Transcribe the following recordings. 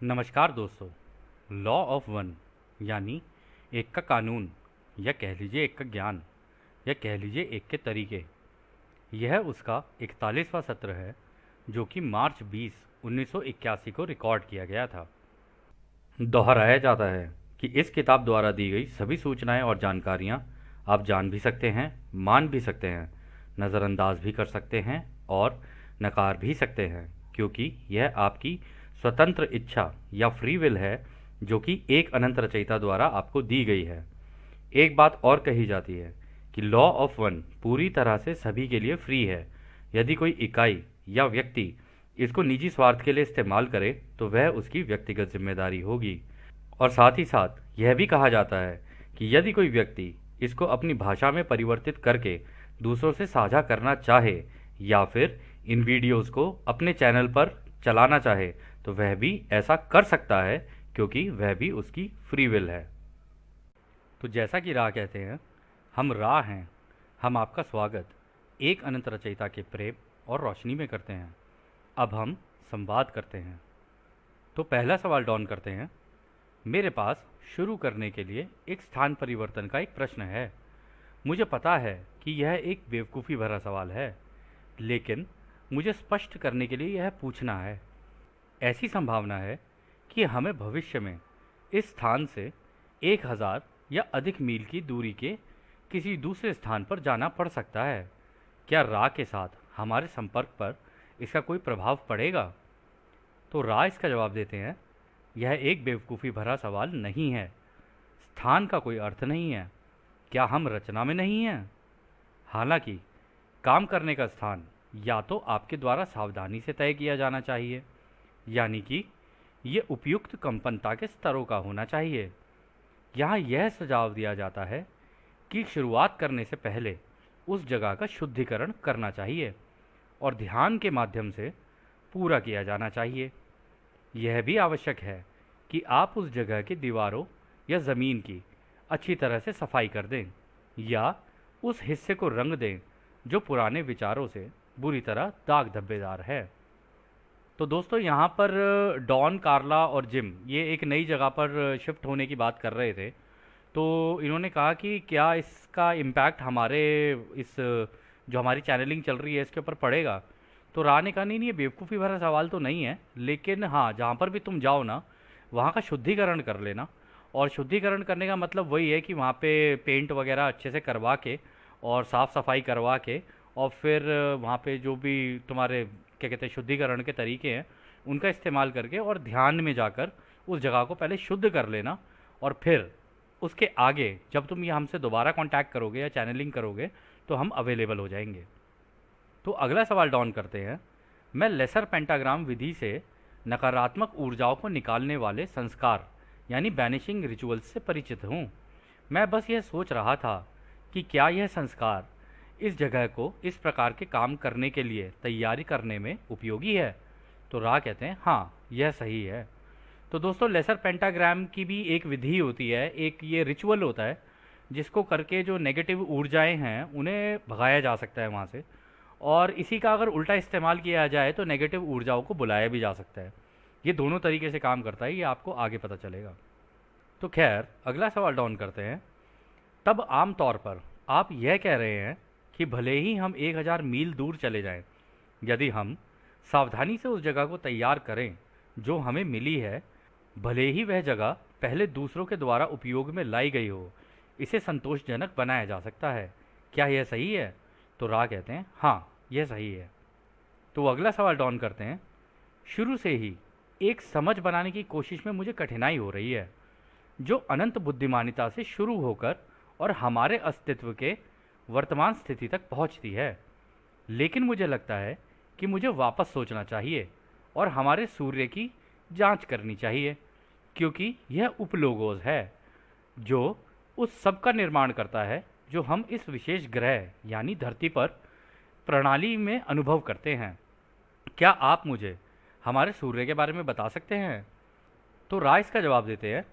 नमस्कार दोस्तों। Law of one यानी एक का कानून, या कह लीजिए एक का ज्ञान, या कह लीजिए एक के तरीके, यह उसका 41वां सत्र है जो कि मार्च 20 1981 को रिकॉर्ड किया गया था। दोहराया जाता है कि इस किताब द्वारा दी गई सभी सूचनाएं और जानकारियां आप जान भी सकते हैं, मान भी सकते हैं, नज़रअंदाज भी कर सकते हैं और नकार भी सकते हैं, क्योंकि यह आपकी स्वतंत्र इच्छा या फ्री विल है जो कि एक अनंत रचयिता द्वारा आपको दी गई है। एक बात और कही जाती है कि लॉ ऑफ वन पूरी तरह से सभी के लिए फ्री है। यदि कोई इकाई या व्यक्ति इसको निजी स्वार्थ के लिए इस्तेमाल करे तो वह उसकी व्यक्तिगत जिम्मेदारी होगी। और साथ ही साथ यह भी कहा जाता है कि यदि कोई व्यक्ति इसको अपनी भाषा में परिवर्तित करके दूसरों से साझा करना चाहे या फिर इन वीडियोस को अपने चैनल पर चलाना चाहे तो वह भी ऐसा कर सकता है, क्योंकि वह भी उसकी फ्री विल है। तो जैसा कि राह कहते हैं, हम राह हैं, हम आपका स्वागत एक अनंत रचयिता के प्रेम और रोशनी में करते हैं। अब हम संवाद करते हैं। तो पहला सवाल डॉन करते हैं। मेरे पास शुरू करने के लिए एक स्थान परिवर्तन का एक प्रश्न है। मुझे पता है कि यह एक बेवकूफ़ी भरा सवाल है, लेकिन मुझे स्पष्ट करने के लिए यह पूछना है। ऐसी संभावना है कि हमें भविष्य में इस स्थान से 1000 या अधिक मील की दूरी के किसी दूसरे स्थान पर जाना पड़ सकता है। क्या रा के साथ हमारे संपर्क पर इसका कोई प्रभाव पड़ेगा? तो रा इसका जवाब देते हैं, यह एक बेवकूफ़ी भरा सवाल नहीं है। स्थान का कोई अर्थ नहीं है। क्या हम रचना में नहीं हैं? हालांकि काम करने का स्थान या तो आपके द्वारा सावधानी से तय किया जाना चाहिए, यानी कि ये उपयुक्त कंपनता के स्तरों का होना चाहिए। यहाँ यह सुझाव दिया जाता है कि शुरुआत करने से पहले उस जगह का शुद्धिकरण करना चाहिए और ध्यान के माध्यम से पूरा किया जाना चाहिए। यह भी आवश्यक है कि आप उस जगह की दीवारों या ज़मीन की अच्छी तरह से सफाई कर दें या उस हिस्से को रंग दें जो पुराने विचारों से बुरी तरह दाग धब्बेदार है। तो दोस्तों, यहाँ पर डॉन, कार्ला और जिम ये एक नई जगह पर शिफ्ट होने की बात कर रहे थे। तो इन्होंने कहा कि क्या इसका इम्पैक्ट हमारे इस जो हमारी चैनलिंग चल रही है इसके ऊपर पड़ेगा? तो रा ने कहा, नहीं नहीं, ये बेवकूफ़ी भरा सवाल तो नहीं है, लेकिन हाँ, जहाँ पर भी तुम जाओ ना, वहाँ का शुद्धिकरण कर लेना। और शुद्धिकरण करने का मतलब वही है कि वहाँ पे पेंट वगैरह अच्छे से करवा के और साफ़ सफाई करवा के और फिर वहाँ पे जो भी तुम्हारे क्या कहते हैं शुद्धिकरण के तरीके हैं उनका इस्तेमाल करके और ध्यान में जाकर उस जगह को पहले शुद्ध कर लेना। और फिर उसके आगे जब तुम ये हमसे दोबारा कांटेक्ट करोगे या चैनलिंग करोगे तो हम अवेलेबल हो जाएंगे। तो अगला सवाल डाउन करते हैं। मैं लेसर पेंटाग्राम विधि से नकारात्मक ऊर्जाओं को निकालने वाले संस्कार यानी बैनिशिंग रिचुअल्स से परिचित हूँ। मैं बस यह सोच रहा था कि क्या यह संस्कार इस जगह को इस प्रकार के काम करने के लिए तैयारी करने में उपयोगी है? तो रा कहते हैं, हाँ, यह सही है। तो दोस्तों, लेसर पेंटाग्राम की भी एक विधि होती है, एक ये रिचुअल होता है जिसको करके जो नेगेटिव ऊर्जाएं हैं उन्हें भगाया जा सकता है वहाँ से। और इसी का अगर उल्टा इस्तेमाल किया जाए तो नेगेटिव ऊर्जाओं को बुलाया भी जा सकता है। ये दोनों तरीके से काम करता है, ये आपको आगे पता चलेगा। तो खैर, अगला सवाल डाउन करते हैं। तब आम तौर पर आप यह कह रहे हैं कि भले ही हम 1000 मील दूर चले जाएं, यदि हम सावधानी से उस जगह को तैयार करें जो हमें मिली है, भले ही वह जगह पहले दूसरों के द्वारा उपयोग में लाई गई हो, इसे संतोषजनक बनाया जा सकता है। क्या यह सही है? तो रा कहते हैं, हाँ, यह सही है। तो अगला सवाल डाउन करते हैं। शुरू से ही एक समझ बनाने की कोशिश में मुझे कठिनाई हो रही है जो अनंत बुद्धिमानिता से शुरू होकर और हमारे अस्तित्व के वर्तमान स्थिति तक पहुंचती है। लेकिन मुझे लगता है कि मुझे वापस सोचना चाहिए और हमारे सूर्य की जांच करनी चाहिए, क्योंकि यह उपलोगोस है जो उस सब का निर्माण करता है जो हम इस विशेष ग्रह यानी धरती पर प्रणाली में अनुभव करते हैं। क्या आप मुझे हमारे सूर्य के बारे में बता सकते हैं? तो राय इसका जवाब देते हैं,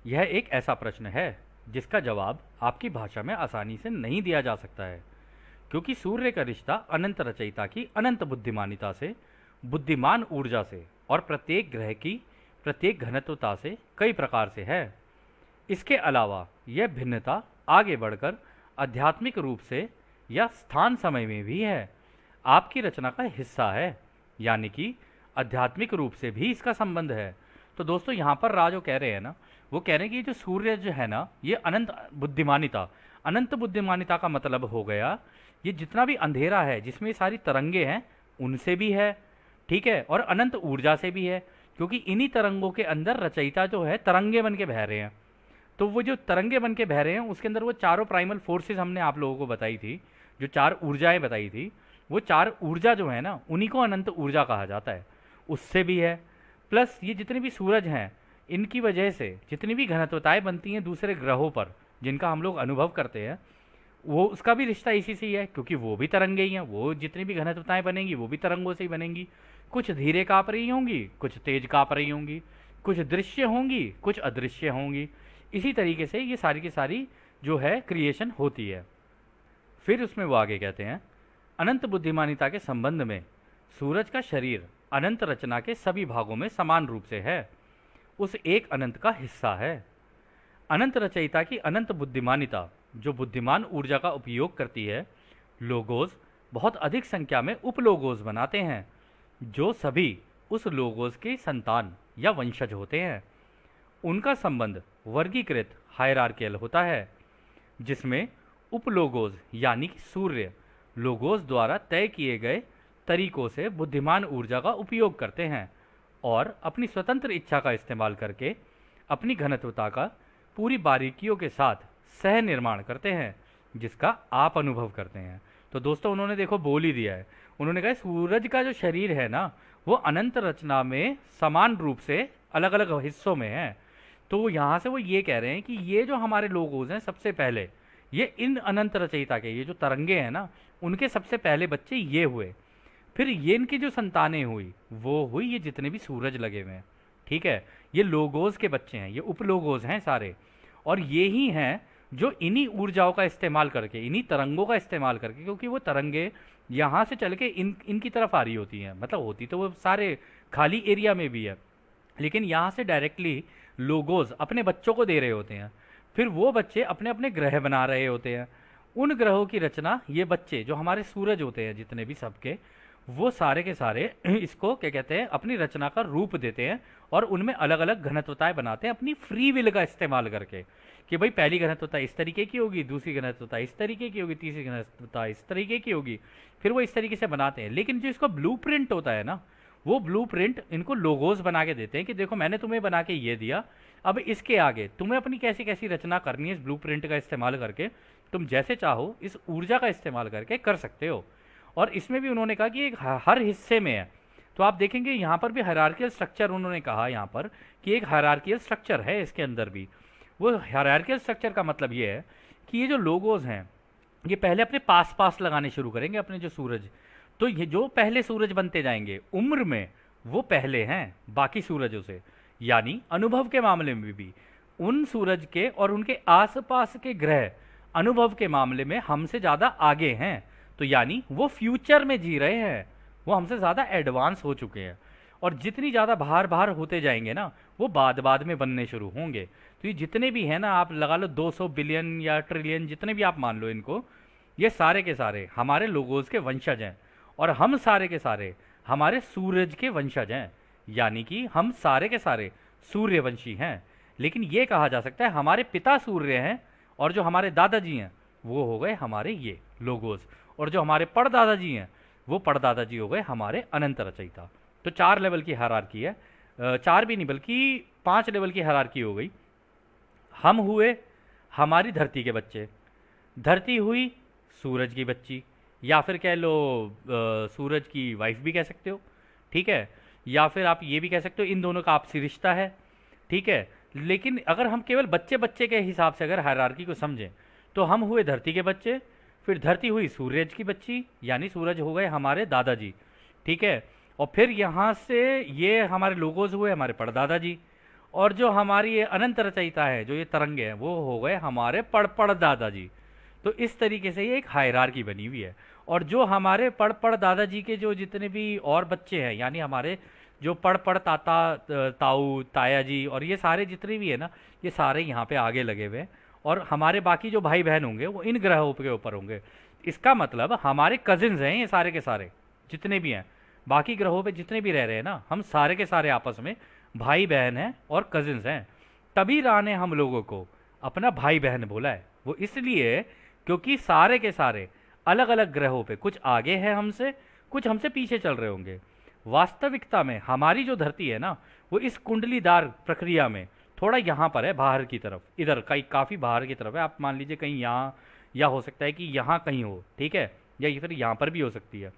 यह एक ऐसा प्रश्न है जिसका जवाब आपकी भाषा में आसानी से नहीं दिया जा सकता है, क्योंकि सूर्य का रिश्ता अनंत रचयिता की अनंत बुद्धिमानिता से, बुद्धिमान ऊर्जा से और प्रत्येक ग्रह की प्रत्येक घनत्वता से कई प्रकार से है। इसके अलावा यह भिन्नता आगे बढ़कर आध्यात्मिक रूप से या स्थान समय में भी है, आपकी रचना का हिस्सा है, यानी कि आध्यात्मिक रूप से भी इसका संबंध है। तो दोस्तों यहाँ पर राजो कह रहे हैं ना, वो कह रहे हैं कि जो सूर्य जो है ना, ये अनंत बुद्धिमानिता का मतलब हो गया ये जितना भी अंधेरा है जिसमें ये सारी तरंगे हैं उनसे भी है, ठीक है, और अनंत ऊर्जा से भी है, क्योंकि इन्हीं तरंगों के अंदर रचयिता जो है तरंगे बन के बह रहे हैं। तो वो जो तरंगे बन के बह रहे हैं उसके अंदर वो चारों प्राइमल फोर्सेस हमने आप लोगों को बताई थी, जो चार ऊर्जाएं बताई थी, वो चार ऊर्जा जो है ना उन्हीं को अनंत ऊर्जा कहा जाता है, उससे भी है। प्लस ये जितने भी सूरज हैं इनकी वजह से जितनी भी घनत्वताएं बनती हैं दूसरे ग्रहों पर जिनका हम लोग अनुभव करते हैं, वो उसका भी रिश्ता इसी से ही है, क्योंकि वो भी तरंगे ही हैं। वो जितनी भी घनत्वताएं बनेंगी वो भी तरंगों से ही बनेंगी। कुछ धीरे काँप रही होंगी, कुछ तेज काँप रही होंगी, कुछ दृश्य होंगी, कुछ अदृश्य होंगी। इसी तरीके से ये सारी की सारी जो है क्रिएशन होती है। फिर उसमें वो आगे कहते हैं, अनंत बुद्धिमानिता के संबंध में सूरज का शरीर अनंत रचना के सभी भागों में समान रूप से है, उस एक अनंत का हिस्सा है। अनंत रचयिता की अनंत बुद्धिमानिता जो बुद्धिमान ऊर्जा का उपयोग करती है, लोगोस बहुत अधिक संख्या में उपलोगोस बनाते हैं, जो सभी उस लोगोस के संतान या वंशज होते हैं। उनका संबंध वर्गीकृत हायरार्कियल होता है, जिसमें उपलोगोस यानी कि सूर्य लोगोस द्वारा तय किए गए तरीकों से बुद्धिमान ऊर्जा का उपयोग करते हैं और अपनी स्वतंत्र इच्छा का इस्तेमाल करके अपनी घनत्वता का पूरी बारीकियों के साथ सह निर्माण करते हैं, जिसका आप अनुभव करते हैं। तो दोस्तों उन्होंने देखो बोल ही दिया है, उन्होंने कहा सूरज का जो शरीर है ना वो अनंत रचना में समान रूप से अलग अलग हिस्सों में है। तो यहाँ से वो ये कह रहे हैं कि ये जो हमारे लोगों हैं सबसे पहले ये इन अनंत रचयिता के ये जो तरंगे हैं ना उनके सबसे पहले बच्चे ये हुए, फिर ये इनकी जो संतानें हुई वो हुई ये जितने भी सूरज लगे हुए हैं, ठीक है, ये लोगोस के बच्चे हैं, ये उपलोगोस हैं सारे, और ये ही हैं जो इन्हीं ऊर्जाओं का इस्तेमाल करके इन्हीं तरंगों का इस्तेमाल करके, क्योंकि वो तरंगे यहाँ से चल के इनकी तरफ आ रही होती हैं, मतलब होती तो वो सारे खाली एरिया में भी है, लेकिन यहाँ से डायरेक्टली लोगोस अपने बच्चों को दे रहे होते हैं, फिर वो बच्चे अपने अपने ग्रह बना रहे होते हैं। उन ग्रहों की रचना ये बच्चे जो हमारे सूरज होते हैं जितने भी सबके, वो सारे के सारे इसको क्या कहते हैं अपनी रचना का रूप देते हैं और उनमें अलग अलग घनत्वताएं बनाते हैं अपनी फ्री विल का इस्तेमाल करके, कि भाई पहली घनत्वता इस तरीके की होगी, दूसरी घनत्वता इस तरीके की होगी, तीसरी घनत्वता इस तरीके की होगी, फिर वो इस तरीके से बनाते हैं। लेकिन जो इसका ब्लूप्रिंट होता है ना, वो ब्लूप्रिंट इनको लोगोस बना के देते हैं कि देखो मैंने तुम्हें बना के ये दिया, अब इसके आगे तुम्हें अपनी कैसी कैसी रचना करनी है इस ब्लूप्रिंट का इस्तेमाल करके, तुम जैसे चाहो इस ऊर्जा का इस्तेमाल करके कर सकते हो। और इसमें भी उन्होंने कहा कि एक हर हिस्से में है, तो आप देखेंगे यहाँ पर भी हायरार्कियल स्ट्रक्चर उन्होंने कहा यहाँ पर कि एक हायरार्कियल स्ट्रक्चर है इसके अंदर भी। वो हायरार्कियल स्ट्रक्चर का मतलब ये है कि ये जो लोगोस हैं ये पहले अपने पास पास लगाने शुरू करेंगे अपने जो सूरज, तो ये जो पहले सूरज बनते जाएंगे उम्र में वो पहले हैं बाकी सूरजों से, यानी अनुभव के मामले में भी उन सूरज के और उनके आसपास के ग्रह अनुभव के मामले में हमसे ज़्यादा आगे हैं, तो यानी वो फ्यूचर में जी रहे हैं, वो हमसे ज़्यादा एडवांस हो चुके हैं। और जितनी ज़्यादा बाहर बाहर होते जाएंगे ना वो बाद बाद में बनने शुरू होंगे। तो ये जितने भी हैं ना आप लगा लो 200 बिलियन या ट्रिलियन जितने भी आप मान लो इनको, ये सारे के सारे हमारे लोगोस के वंशज हैं और हम सारे के सारे हमारे सूरज के वंशज हैं, यानी कि हम सारे के सारे सूर्यवंशी हैं। लेकिन ये कहा जा सकता है हमारे पिता सूर्य हैं और जो हमारे दादाजी हैं वो हो गए हमारे ये लोगोस, और जो हमारे परदादाजी हैं वो परदादाजी हो गए हमारे अनंत रचयिता। तो 4 लेवल की हायरार्की है, 4 भी नहीं बल्कि 5 लेवल की हायरार्की हो गई। हम हुए हमारी धरती के बच्चे, धरती हुई सूरज की बच्ची, या फिर कह लो सूरज की वाइफ भी कह सकते हो, ठीक है, या फिर आप ये भी कह सकते हो इन दोनों का आपसी रिश्ता है, ठीक है। लेकिन अगर हम केवल बच्चे बच्चे के हिसाब से अगर हायरार्की को समझें तो हम हुए धरती के बच्चे, फिर धरती हुई सूरज की बच्ची यानी सूरज हो गए हमारे दादाजी, ठीक है, और फिर यहाँ से ये हमारे लोगोस हुए हमारे परदादाजी, और जो हमारी ये अनंत रचयिता है जो ये तरंगे हैं वो हो गए हमारे परदादाजी। तो इस तरीके से ये एक हायरार्की बनी हुई है। और जो हमारे पड़ दादाजी के जो जितने भी और बच्चे हैं यानी हमारे जो पड़ पड़ ताता ताऊ ताया जी और ये सारे जितने भी है ना, ये सारे यहाँ पे आगे लगे हुए हैं। और हमारे बाकी जो भाई बहन होंगे वो इन ग्रहों के ऊपर होंगे। इसका मतलब हमारे कजिन्स हैं ये सारे के सारे, जितने भी हैं बाकी ग्रहों पे जितने भी रह रहे हैं ना, हम सारे के सारे आपस में भाई बहन हैं और कजिन्स हैं। तभी रा ने हम लोगों को अपना भाई बहन बोला है। वो इसलिए क्योंकि सारे के सारे अलग अलग ग्रहों पे कुछ आगे हैं हमसे, कुछ हमसे पीछे चल रहे होंगे। वास्तविकता में हमारी जो धरती है ना, वो इस कुंडलीदार प्रक्रिया में थोड़ा यहाँ पर है, बाहर की तरफ, इधर कहीं काफ़ी बाहर की तरफ है। आप मान लीजिए कहीं यहाँ, या हो सकता है कि यहाँ कहीं हो, ठीक है, या ये फिर यहाँ पर भी हो सकती है।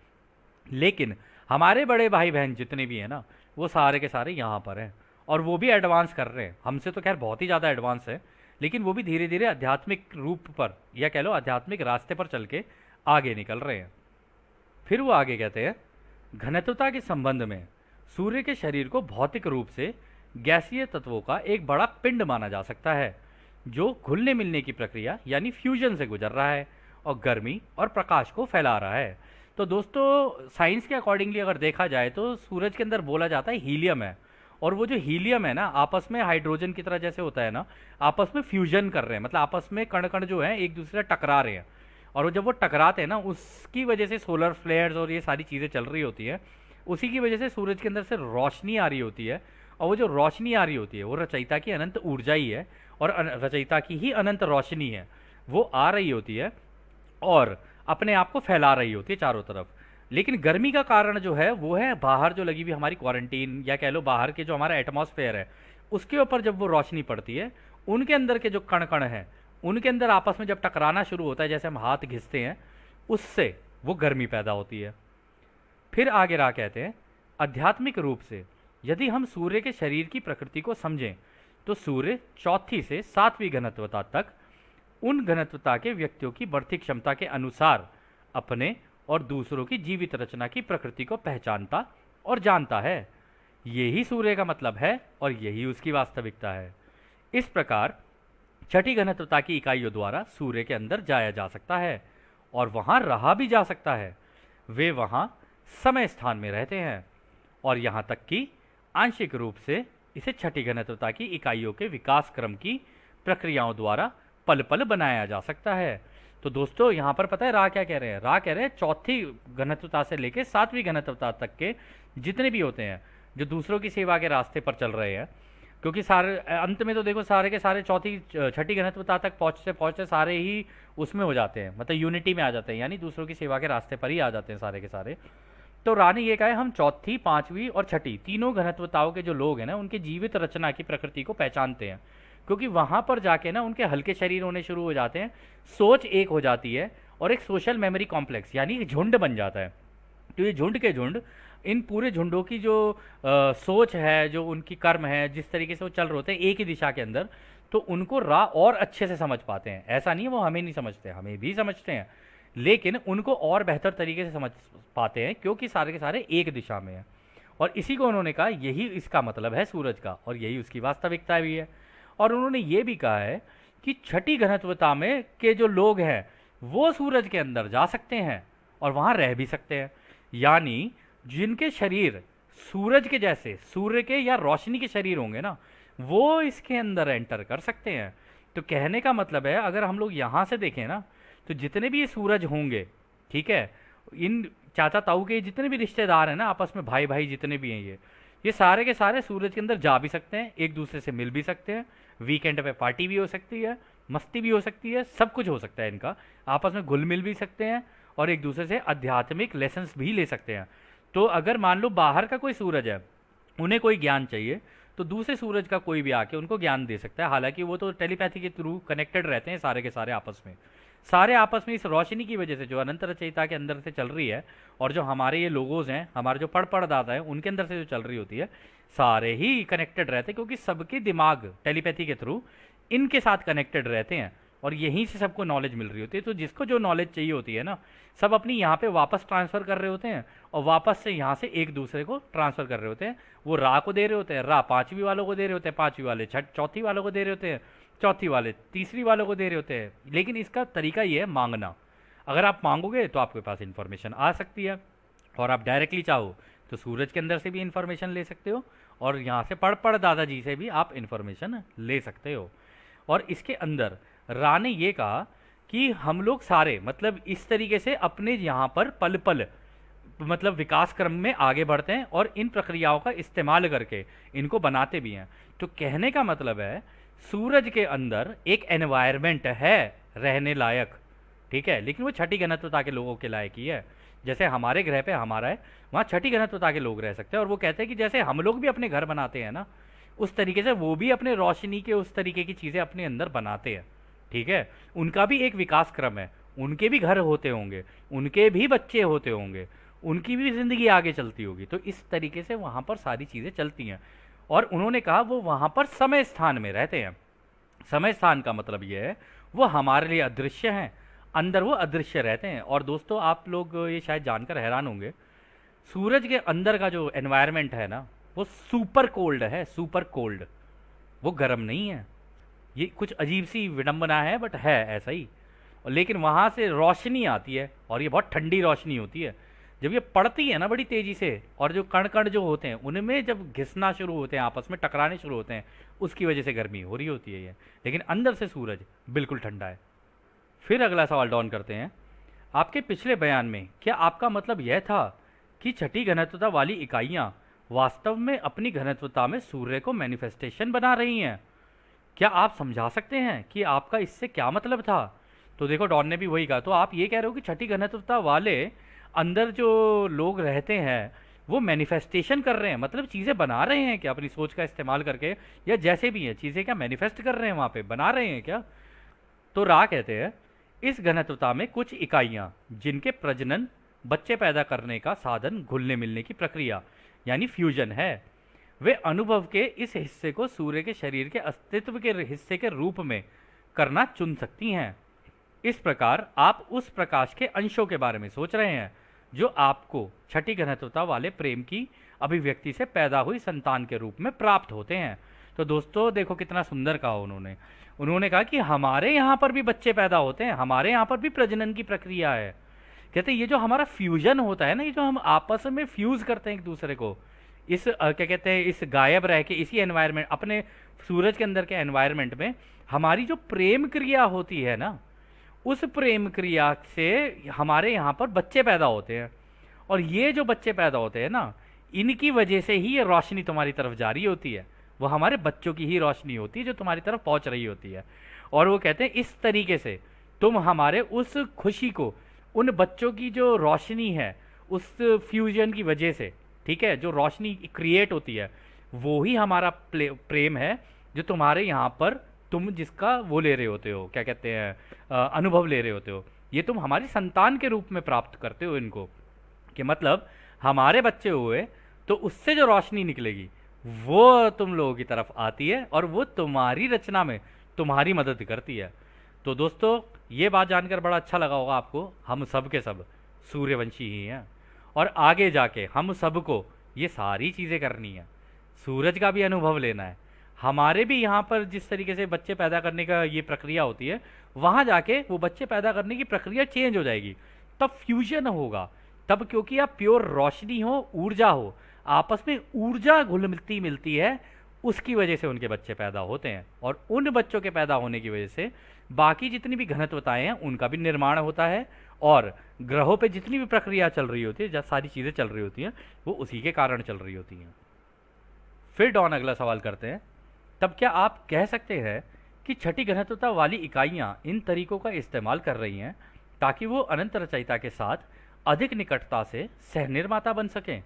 लेकिन हमारे बड़े भाई बहन जितने भी हैं ना, वो सारे के सारे यहाँ पर हैं। और वो भी एडवांस कर रहे हैं, हमसे तो खैर बहुत ही ज़्यादा एडवांस है, लेकिन वो भी धीरे धीरे आध्यात्मिक रूप पर, या कह लो आध्यात्मिक रास्ते पर चल के आगे निकल रहे हैं। फिर वो आगे कहते हैं, घनत्वता के संबंध में सूर्य के शरीर को भौतिक रूप से गैसीय तत्वों का एक बड़ा पिंड माना जा सकता है, जो घुलने मिलने की प्रक्रिया यानी फ्यूजन से गुजर रहा है और गर्मी और प्रकाश को फैला रहा है। तो दोस्तों, साइंस के अकॉर्डिंगली अगर देखा जाए तो सूरज के अंदर बोला जाता है हीलियम है, और वो जो हीलियम है ना, आपस में हाइड्रोजन की तरह जैसे होता है ना, आपस में फ्यूजन कर रहे हैं, मतलब आपस में कण कण जो है एक दूसरे से टकरा रहे हैं। और वो जब वो टकराते हैं ना, उसकी वजह से सोलर फ्लेयर्स और ये सारी चीज़ें चल रही होती है। उसी की वजह से सूरज के अंदर से रोशनी आ रही होती है, और वो जो रोशनी आ रही होती है वो रचयिता की अनंत ऊर्जा ही है, और रचयिता की ही अनंत रोशनी है। वो आ रही होती है और अपने आप को फैला रही होती है चारों तरफ। लेकिन गर्मी का कारण जो है वो है बाहर जो लगी हुई हमारी क्वारंटीन, या कह लो बाहर के जो हमारा एटमॉस्फेयर है, उसके ऊपर जब वो रोशनी पड़ती है, उनके अंदर के जो कण कण हैं, उनके अंदर आपस में जब टकराना शुरू होता है, जैसे हम हाथ घिसते हैं, उससे वो गर्मी पैदा होती है। फिर आगे रहा कहते हैं, आध्यात्मिक रूप से यदि हम सूर्य के शरीर की प्रकृति को समझें तो सूर्य चौथी से सातवीं घनत्वता तक उन घनत्वता के व्यक्तियों की बढ़ती क्षमता के अनुसार अपने और दूसरों की जीवित रचना की प्रकृति को पहचानता और जानता है। यही सूर्य का मतलब है और यही उसकी वास्तविकता है। इस प्रकार छठी घनत्वता की इकाइयों द्वारा सूर्य के अंदर जाया जा सकता है और वहां रहा भी जा सकता है। वे वहां समय स्थान में रहते हैं, और यहाँ तक कि आंशिक रूप से इसे छठी घनत्वता की इकाइयों के विकास क्रम की प्रक्रियाओं द्वारा पल पल बनाया जा सकता है। तो दोस्तों, यहाँ पर पता है रा क्या कह रहे हैं? रा कह रहे हैं चौथी घनत्वता से लेकर सातवीं घनत्वता तक के जितने भी होते हैं जो दूसरों की सेवा के रास्ते पर चल रहे हैं, क्योंकि सारे अंत में तो देखो सारे के सारे चौथी छठी घनत्वता तक पहुँचते सारे ही उसमें हो जाते हैं, मतलब यूनिटी में आ जाते हैं, यानी दूसरों की सेवा के रास्ते पर ही आ जाते हैं सारे के सारे। तो रा ने ये कहा है, हम चौथी, पांचवी और छठी तीनों घनत्वताओं के जो लोग हैं ना, उनके जीवित रचना की प्रकृति को पहचानते हैं, क्योंकि वहां पर जाके ना उनके हल्के शरीर होने शुरू हो जाते हैं, सोच एक हो जाती है, और एक सोशल मेमोरी कॉम्प्लेक्स यानी एक झुंड बन जाता है। तो ये झुंड के झुंड, इन पूरे झुंडों की जो सोच है, जो उनकी कर्म है, जिस तरीके से वो चल रहे होते हैं एक ही दिशा के अंदर, तो उनको रा और अच्छे से समझ पाते हैं। ऐसा नहीं है वो हमें नहीं समझते, हमें भी समझते हैं, लेकिन उनको और बेहतर तरीके से समझ पाते हैं, क्योंकि सारे के सारे एक दिशा में हैं। और इसी को उन्होंने कहा यही इसका मतलब है सूरज का, और यही उसकी वास्तविकता भी है। और उन्होंने ये भी कहा है कि छठी घनत्वता में के जो लोग हैं वो सूरज के अंदर जा सकते हैं और वहाँ रह भी सकते हैं, यानी जिनके शरीर सूरज के जैसे, सूर्य के या रोशनी के शरीर होंगे ना, वो इसके अंदर एंटर कर सकते हैं। तो कहने का मतलब है, अगर हम लोग यहाँ से देखें ना, तो जितने भी ये सूरज होंगे, ठीक है, इन चाचा ताऊ के जितने भी रिश्तेदार हैं ना, आपस में भाई भाई जितने भी हैं, ये सारे के सारे सूरज के अंदर जा भी सकते हैं, एक दूसरे से मिल भी सकते हैं, वीकेंड पे पार्टी भी हो सकती है, मस्ती भी हो सकती है, सब कुछ हो सकता है इनका, आपस में घुल मिल भी सकते हैं, और एक दूसरे से आध्यात्मिक लेसन्स भी ले सकते हैं। तो अगर मान लो बाहर का कोई सूरज है, उन्हें कोई ज्ञान चाहिए, तो दूसरे सूरज का कोई भी आके उनको ज्ञान दे सकता है। हालांकि वो तो टेलीपैथी के थ्रू कनेक्टेड रहते हैं सारे के सारे आपस में, सारे आपस में इस रोशनी की वजह से जो अनंत रचयिता के अंदर से चल रही है, और जो हमारे ये लोगोज हैं, हमारे जो पढ़ दादा हैं, उनके अंदर से जो चल रही होती है, सारे ही कनेक्टेड रहते हैं, क्योंकि सबके दिमाग टेलीपैथी के थ्रू इनके साथ कनेक्टेड रहते हैं, और यहीं से सबको नॉलेज मिल रही होती है। तो जिसको जो नॉलेज चाहिए होती है ना, सब अपनी यहाँ पे वापस ट्रांसफ़र कर रहे होते हैं, और वापस से यहाँ से एक दूसरे को ट्रांसफ़र कर रहे होते हैं। वो रा को दे रहे होते हैं, रा पाँचवीं वालों को दे रहे होते हैं, पाँचवीं वाले चौथी वालों को दे रहे होते हैं, चौथी वाले तीसरी वालों को दे रहे होते हैं। लेकिन इसका तरीका ये है मांगना। अगर आप मांगोगे तो आपके पास इन्फॉर्मेशन आ सकती है, और आप डायरेक्टली चाहो तो सूरज के अंदर से भी इंफॉर्मेशन ले सकते हो और यहाँ से पढ़ दादाजी से भी आप इंफॉर्मेशन ले सकते हो। और इसके अंदर रा ने ये कहा कि हम लोग सारे मतलब इस तरीके से अपने यहाँ पर पल पल मतलब विकास क्रम में आगे बढ़ते हैं और इन प्रक्रियाओं का इस्तेमाल करके इनको बनाते भी हैं। तो कहने का मतलब है सूरज के अंदर एक एनवायरनमेंट है रहने लायक, ठीक है, लेकिन वो छठी घनत्वता के लोगों के लायक ही है। जैसे हमारे ग्रह पे हमारा है, वहाँ छठी घनत्वता के लोग रह सकते हैं। और वो कहते हैं कि जैसे हम लोग भी अपने घर बनाते हैं ना, उस तरीके से वो भी अपने रोशनी के उस तरीके की चीज़ें अपने अंदर बनाते हैं, ठीक है। उनका भी एक विकास क्रम है, उनके भी घर होते होंगे, उनके भी बच्चे होते होंगे, उनकी भी ज़िंदगी आगे चलती होगी। तो इस तरीके से वहाँ पर सारी चीज़ें चलती हैं। और उन्होंने कहा वो वहाँ पर समय स्थान में रहते हैं। समय स्थान का मतलब ये है वो हमारे लिए अदृश्य हैं, अंदर वो अदृश्य रहते हैं। और दोस्तों आप लोग ये शायद जानकर हैरान होंगे, सूरज के अंदर का जो एनवायरनमेंट है ना वो सुपर कोल्ड है, सुपर कोल्ड, वो गर्म नहीं है। ये कुछ अजीब सी विडंबना है बट है ऐसा ही। और लेकिन वहाँ से रोशनी आती है और ये बहुत ठंडी रोशनी होती है। जब ये पड़ती है ना बड़ी तेज़ी से, और जो कण कण जो होते हैं उनमें जब घिसना शुरू होते हैं, आपस में टकराने शुरू होते हैं, उसकी वजह से गर्मी हो रही होती है ये। लेकिन अंदर से सूरज बिल्कुल ठंडा है। फिर अगला सवाल डॉन करते हैं, आपके पिछले बयान में क्या आपका मतलब यह था कि छठी घनत्वता वाली इकाइयाँ वास्तव में अपनी घनत्वता में सूर्य को मैनिफेस्टेशन बना रही हैं? क्या आप समझा सकते हैं कि आपका इससे क्या मतलब था? तो देखो डॉन ने भी वही कहा। तो आप ये कह रहे हो कि छठी घनत्वता वाले अंदर जो लोग रहते हैं वो मैनिफेस्टेशन कर रहे हैं, मतलब चीज़ें बना रहे हैं क्या अपनी सोच का इस्तेमाल करके, या जैसे भी हैं चीज़ें क्या मैनिफेस्ट कर रहे हैं, वहाँ पे बना रहे हैं क्या? तो रा कहते हैं इस घनत्वता में कुछ इकाइयाँ जिनके प्रजनन बच्चे पैदा करने का साधन घुलने मिलने की प्रक्रिया यानी फ्यूजन है, वे अनुभव के इस हिस्से को सूर्य के शरीर के अस्तित्व के हिस्से के रूप में करना चुन सकती हैं। इस प्रकार आप उस प्रकाश के अंशों के बारे में सोच रहे हैं जो आपको छठी घनत्वता वाले प्रेम की अभिव्यक्ति से पैदा हुई संतान के रूप में प्राप्त होते हैं। तो दोस्तों देखो कितना सुंदर कहा उन्होंने कहा कि हमारे यहाँ पर भी बच्चे पैदा होते हैं, हमारे यहाँ पर भी प्रजनन की प्रक्रिया है। कहते हैं ये जो हमारा फ्यूजन होता है ना, ये जो हम आपस में फ्यूज करते हैं एक दूसरे को, इस क्या कहते हैं, इस गायब रह के इसी एनवायरनमेंट अपने सूरज के अंदर के एनवायरनमेंट में हमारी जो प्रेम क्रिया होती है ना, उस प्रेम क्रिया से हमारे यहाँ पर बच्चे पैदा होते हैं। और ये जो बच्चे पैदा होते हैं ना, इनकी वजह से ही ये रोशनी तुम्हारी तरफ जारी होती है, वो हमारे बच्चों की ही रोशनी होती है जो तुम्हारी तरफ पहुँच रही होती है। और वो कहते हैं इस तरीके से तुम हमारे उस खुशी को, उन बच्चों की जो रोशनी है उस फ्यूजन की वजह से, ठीक है, जो रोशनी क्रिएट होती है वो ही हमारा प्रेम है जो तुम्हारे यहाँ पर तुम जिसका वो ले रहे होते हो, क्या कहते हैं, अनुभव ले रहे होते हो, ये तुम हमारी संतान के रूप में प्राप्त करते हो इनको। कि मतलब हमारे बच्चे हुए तो उससे जो रोशनी निकलेगी वो तुम लोगों की तरफ आती है और वो तुम्हारी रचना में तुम्हारी मदद करती है। तो दोस्तों ये बात जानकर बड़ा अच्छा लगा होगा आपको, हम सब के सब सूर्यवंशी ही हैं और आगे जाके हम सबको ये सारी चीज़ें करनी है, सूरज का भी अनुभव लेना है। हमारे भी यहाँ पर जिस तरीके से बच्चे पैदा करने का ये प्रक्रिया होती है, वहाँ जाके वो बच्चे पैदा करने की प्रक्रिया चेंज हो जाएगी, तब फ्यूजन होगा, तब क्योंकि आप प्योर रोशनी हो, ऊर्जा हो, आपस में ऊर्जा घुल मिलती मिलती है, उसकी वजह से उनके बच्चे पैदा होते हैं। और उन बच्चों के पैदा होने की वजह से बाकी जितनी भी घनत्वताएं हैं उनका भी निर्माण होता है, और ग्रहों पे जितनी भी प्रक्रिया चल रही होती है, जब सारी चीज़ें चल रही होती हैं वो उसी के कारण चल रही होती हैं। फिर डॉन अगला सवाल करते हैं, तब क्या आप कह सकते हैं कि छठी घनत्वता वाली इकाइयाँ इन तरीकों का इस्तेमाल कर रही हैं ताकि वो अनंत रचयिता के साथ अधिक निकटता से सहनिर्माता बन सकें?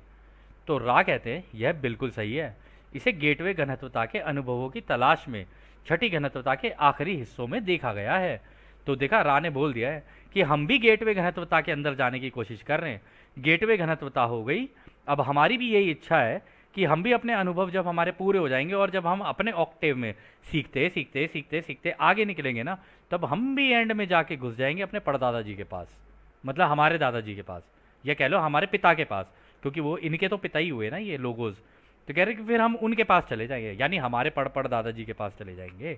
तो रा कहते हैं यह बिल्कुल सही है। इसे गेटवे घनत्वता के अनुभवों की तलाश में छठी घनत्वता के आखिरी हिस्सों में देखा गया है। तो देखा, रा ने बोल दिया है कि हम भी गेटवे घनत्वता के अंदर जाने की कोशिश कर रहे हैं। गेटवे घनत्वता हो गई, अब हमारी भी यही इच्छा है कि हम भी अपने अनुभव जब हमारे पूरे हो जाएंगे और जब हम अपने ऑक्टेव में सीखते सीखते सीखते सीखते आगे निकलेंगे ना, तब हम भी एंड में जाके घुस जाएंगे अपने परदादाजी के पास, मतलब हमारे दादाजी के पास, या कह लो हमारे पिता के पास, क्योंकि वो इनके तो पिता ही हुए ना ये लोगोज। तो कह रहे कि फिर हम उनके पास चले जाएंगे, यानी हमारे पड़ दादाजी के पास चले जाएंगे।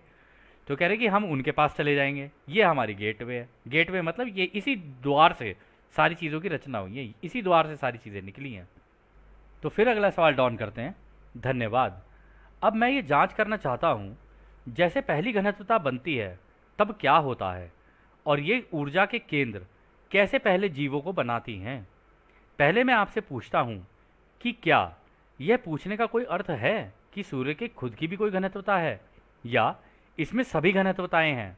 तो कह रहे कि हम उनके पास चले जाएंगे, ये हमारी गेटवे है। गेटवे मतलब ये इसी द्वार से सारी चीज़ों की रचना हुई है, इसी द्वार से सारी चीज़ें निकली हैं। तो फिर अगला सवाल डॉन करते हैं। धन्यवाद। अब मैं ये जांच करना चाहता हूँ, जैसे पहली घनत्वता बनती है तब क्या होता है, और ये ऊर्जा के केंद्र कैसे पहले जीवों को बनाती हैं। पहले मैं आपसे पूछता हूँ कि क्या यह पूछने का कोई अर्थ है कि सूर्य के खुद की भी कोई घनत्वता है, या इसमें सभी घनत्वताएं हैं।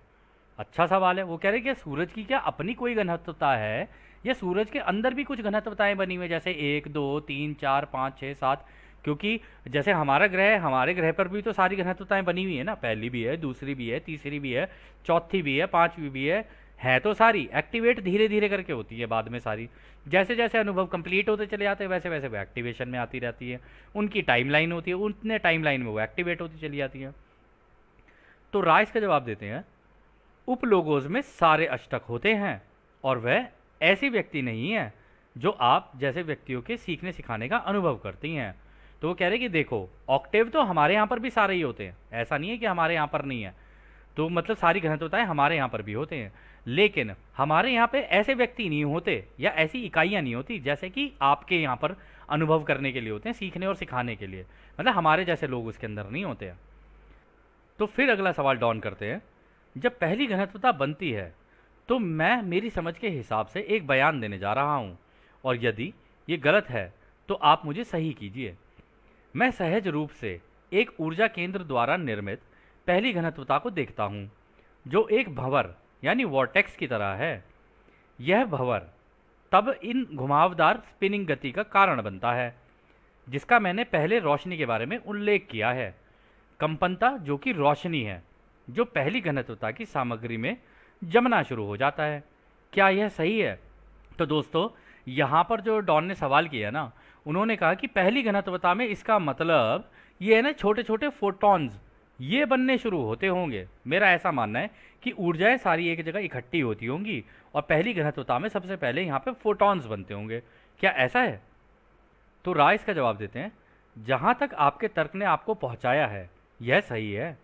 अच्छा सवाल है। वो कह रहे हैं कि सूरज की क्या अपनी कोई घनत्वता है, या सूरज के अंदर भी कुछ घनत्वताएं बनी हुई है, जैसे 1 2 3 4 5 6 7। क्योंकि जैसे हमारा ग्रह है, हमारे ग्रह पर भी तो सारी घनत्वताएं बनी हुई है ना, पहली भी है, दूसरी भी है, तीसरी भी है, चौथी भी है, पांचवी भी है तो सारी एक्टिवेट धीरे धीरे करके होती है बाद में सारी। जैसे जैसे अनुभव कंप्लीट होते चले जाते हैं वैसे वैसे वो एक्टिवेशन में आती रहती है। उनकी टाइमलाइन होती है, उतने टाइमलाइन में वो एक्टिवेट होती चली जाती है। तो राइस का जवाब देते हैं, उपलोगोज में सारे अष्टक होते हैं, और वह ऐसी व्यक्ति नहीं है जो आप जैसे व्यक्तियों के सीखने सिखाने का अनुभव करती हैं। तो वो कह रहे कि देखो, ऑक्टेव तो हमारे यहाँ पर भी सारे ही होते हैं, ऐसा नहीं है कि हमारे यहाँ पर नहीं है। तो मतलब सारी घनत्वताएं हमारे यहाँ पर भी होते हैं, लेकिन हमारे यहाँ पे ऐसे व्यक्ति नहीं होते या ऐसी इकाइयाँ नहीं होती जैसे कि आपके यहाँ पर अनुभव करने के लिए होते हैं, सीखने और सिखाने के लिए। मतलब हमारे जैसे लोग उसके अंदर नहीं होते हैं। तो फिर अगला सवाल डॉन करते हैं। जब पहली घनत्वता बनती है तो मैं मेरी समझ के हिसाब से एक बयान देने जा रहा हूँ, और यदि ये गलत है तो आप मुझे सही कीजिए। मैं सहज रूप से एक ऊर्जा केंद्र द्वारा निर्मित पहली घनत्वता को देखता हूँ, जो एक भंवर यानी वॉर्टेक्स की तरह है। यह भंवर तब इन घुमावदार स्पिनिंग गति का कारण बनता है, जिसका मैंने पहले रोशनी के बारे में उल्लेख किया है। कंपनता जो कि रोशनी है, जो पहली घनत्वता की सामग्री में जमना शुरू हो जाता है। क्या यह सही है? तो दोस्तों, यहाँ पर जो डॉन ने सवाल किया ना, उन्होंने कहा कि पहली घनत्वता में इसका मतलब ये है ना, छोटे छोटे फोटॉन्स ये बनने शुरू होते होंगे। मेरा ऐसा मानना है कि ऊर्जाएं सारी एक जगह इकट्ठी होती होंगी, और पहली घनत्वता में सबसे पहले यहाँ पे फोटॉन्स बनते होंगे। क्या ऐसा है? तो राय इसका जवाब देते हैं, जहाँ तक आपके तर्क ने आपको पहुँचाया है यह सही है।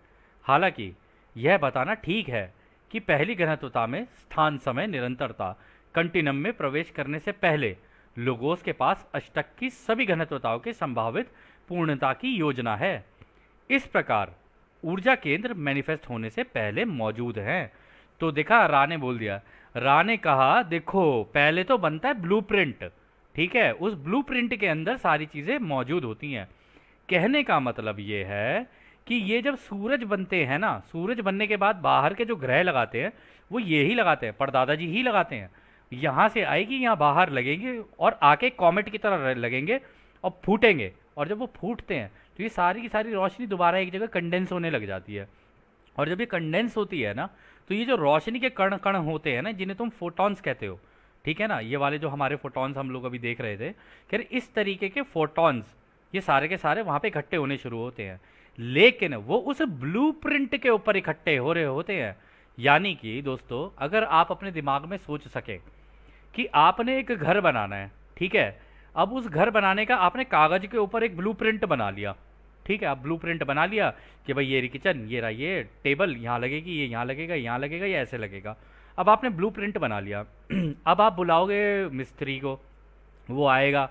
हालांकि यह बताना ठीक है कि पहली घनत्वता में स्थान समय निरंतरता कंटिनम में प्रवेश करने से पहले लोगोस के पास अष्टक की सभी घनत्वताओं के संभावित पूर्णता की योजना है। इस प्रकार ऊर्जा केंद्र मैनिफेस्ट होने से पहले मौजूद हैं। तो देखा, रा ने बोल दिया। रा ने कहा देखो, पहले तो बनता है ब्लूप्रिंट, ठीक है, उस ब्लूप्रिंट के अंदर सारी चीज़ें मौजूद होती हैं। कहने का मतलब ये है कि ये जब सूरज बनते हैं ना, सूरज बनने के बाद बाहर के जो ग्रह लगाते हैं वो ये ही लगाते हैं, परदादा जी ही लगाते हैं। यहाँ से आएगी, यहाँ बाहर लगेंगे और आके कॉमेट की तरह लगेंगे और फूटेंगे। और जब वो फूटते हैं तो ये सारी की सारी रोशनी दोबारा एक जगह कंडेंस होने लग जाती है। और जब ये कंडेंस होती है ना, तो ये जो रोशनी के कण कण होते हैं ना, जिन्हें तुम फोटॉन्स कहते हो, ठीक है ना, ये वाले जो हमारे फोटॉन्स हम लोग अभी देख रहे थे, खैर इस तरीके के फोटॉन्स ये सारे के सारे वहाँ पे इकट्ठे होने शुरू होते हैं, लेकिन वो उस ब्लूप्रिंट के ऊपर इकट्ठे हो रहे होते हैं। यानी कि दोस्तों, अगर आप अपने दिमाग में सोच सके कि आपने एक घर बनाना है, ठीक है, अब उस घर बनाने का आपने कागज के ऊपर एक ब्लूप्रिंट बना लिया, ठीक है, आप ब्लूप्रिंट बना लिया कि भाई ये रही किचन, ये रहा ये टेबल, यहाँ लगेगी, ये यहाँ लगेगा, यहाँ लगेगा, ये ऐसे लगेगा। अब आपने ब्लूप्रिंट बना लिया। अब आप बुलाओगे मिस्त्री को, वो आएगा,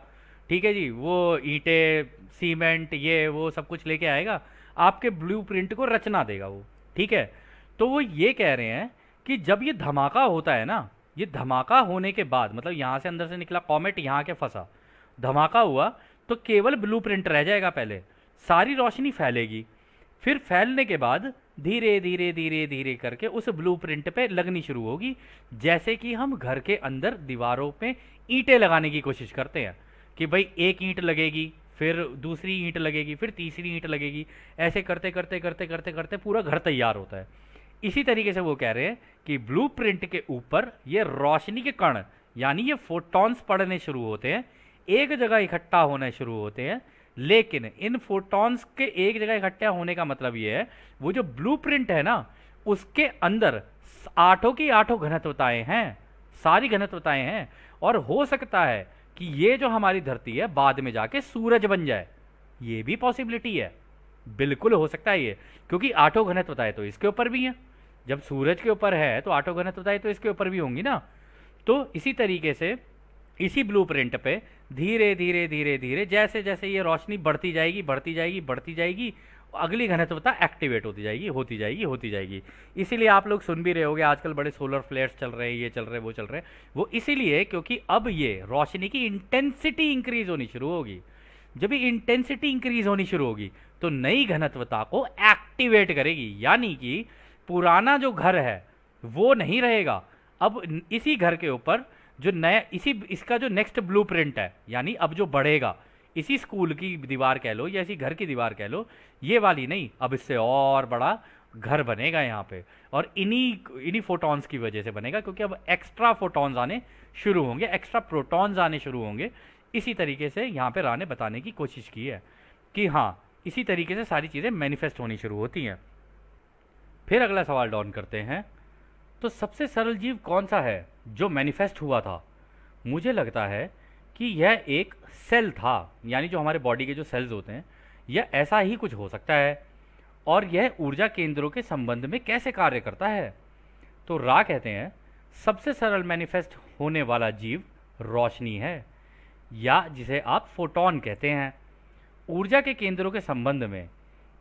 ठीक है जी, वो ईंटें सीमेंट ये वो सब कुछ लेके आएगा, आपके ब्लूप्रिंट को रचना देगा वो, ठीक है। तो वो ये कह रहे हैं कि जब ये धमाका होता है ना, ये धमाका होने के बाद मतलब यहाँ से अंदर से निकला कॉमेट, यहाँ के फंसा, धमाका हुआ, तो केवल ब्लूप्रिंट रह जाएगा। पहले सारी रोशनी फैलेगी, फिर फैलने के बाद धीरे धीरे धीरे धीरे करके उस ब्लूप्रिंट पे लगनी शुरू होगी। जैसे कि हम घर के अंदर दीवारों पे ईंटें लगाने की कोशिश करते हैं कि भाई एक ईंट लगेगी, फिर दूसरी ईंट लगेगी, फिर तीसरी ईंट लगेगी, ऐसे करते करते करते करते करते पूरा घर तैयार होता है। इसी तरीके से वो कह रहे हैं कि ब्लूप्रिंट के ऊपर ये रोशनी के कण यानी ये फोटॉन्स पड़ने शुरू होते हैं, एक जगह इकट्ठा होने शुरू होते हैं। लेकिन इन फोटॉन्स के एक जगह इकट्ठा होने का मतलब ये है, वो जो ब्लूप्रिंट है ना, उसके अंदर आठों की आठों घनत्वताएं हैं, सारी घनत्वताएं हैं। और हो सकता है कि ये जो हमारी धरती है बाद में जाके सूरज बन जाए, ये भी पॉसिबिलिटी है, बिल्कुल हो सकता है ये, क्योंकि आठों घनत्वताएं तो इसके ऊपर भी हैं। जब सूरज के ऊपर है तो आठों घनत्वताएं तो इसके ऊपर भी होंगी ना। तो इसी तरीके से इसी ब्लूप्रिंट पे धीरे धीरे धीरे धीरे जैसे जैसे ये रोशनी बढ़ती जाएगी बढ़ती जाएगी बढ़ती जाएगी, अगली घनत्वता एक्टिवेट होती जाएगी होती जाएगी होती जाएगी। इसीलिए आप लोग सुन भी रहे होगे आजकल बड़े सोलर फ्लेयर्स चल रहे हैं, ये चल रहे हैं वो चल रहे हैं, वो इसीलिए क्योंकि अब ये रोशनी की इंटेंसिटी इंक्रीज होनी शुरू होगी। जब ये इंटेंसिटी इंक्रीज होनी शुरू होगी तो नई घनत्वता को एक्टिवेट करेगी, यानी कि पुराना जो घर है वो नहीं रहेगा। अब इसी घर के ऊपर जो नया इसी इसका जो नेक्स्ट ब्लूप्रिंट है, यानी अब जो बढ़ेगा, इसी स्कूल की दीवार कह लो या इसी घर की दीवार कह लो, ये वाली नहीं, अब इससे और बड़ा घर बनेगा यहाँ पे, और इन्हीं इन्हीं फोटॉन्स की वजह से बनेगा, क्योंकि अब एक्स्ट्रा फोटॉन्स आने शुरू होंगे, एक्स्ट्रा प्रोटॉन्स आने शुरू होंगे। इसी तरीके से यहाँ पे रा ने बताने की कोशिश की है कि हाँ, इसी तरीके से सारी चीज़ें मैनिफेस्ट होनी शुरू होती हैं। फिर अगला सवाल डाउन करते हैं, तो सबसे सरल जीव कौन सा है जो मैनिफेस्ट हुआ था? मुझे लगता है कि यह एक सेल था, यानी जो हमारे बॉडी के जो सेल्स होते हैं, यह ऐसा ही कुछ हो सकता है। और यह ऊर्जा केंद्रों के संबंध में कैसे कार्य करता है? तो रा कहते हैं सबसे सरल मैनिफेस्ट होने वाला जीव रोशनी है, या जिसे आप फोटॉन कहते हैं। ऊर्जा के केंद्रों के संबंध में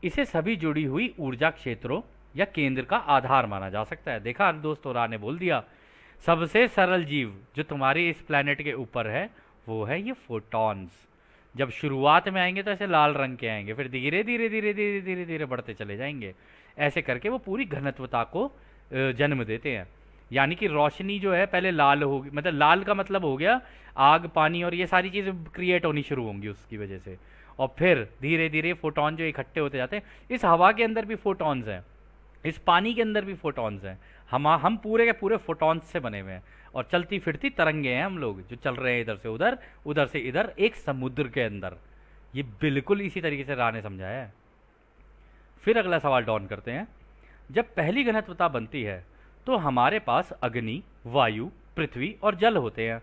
इसे सभी जुड़ी हुई ऊर्जा क्षेत्रों या केंद्र का आधार माना जा सकता है। देखा दोस्तों, रा ने बोल दिया सबसे सरल जीव जो तुम्हारे इस प्लैनेट के ऊपर है वो है ये फोटॉन्स। जब शुरुआत में आएंगे तो ऐसे लाल रंग के आएंगे, फिर धीरे धीरे धीरे धीरे धीरे धीरे बढ़ते चले जाएंगे, ऐसे करके वो पूरी घनत्वता को जन्म देते हैं। यानी कि रोशनी जो है पहले लाल होगी, मतलब लाल का मतलब हो गया आग पानी और ये सारी चीज़ें क्रिएट होनी शुरू होंगी उसकी वजह से, और फिर धीरे धीरे फोटॉन जो इकट्ठे होते जाते हैं। इस हवा के अंदर भी फोटॉन्स हैं, इस पानी के अंदर भी फोटॉन्स हैं, हम पूरे के पूरे फोटॉन्स से बने हुए हैं, और चलती फिरती तरंगे हैं हम लोग जो चल रहे हैं इधर से उधर, उधर से इधर, एक समुद्र के अंदर। ये बिल्कुल इसी तरीके से रा ने समझाया है। फिर अगला सवाल डाउन करते हैं, जब पहली घनत्वता बनती है तो हमारे पास अग्नि, वायु, पृथ्वी और जल होते हैं।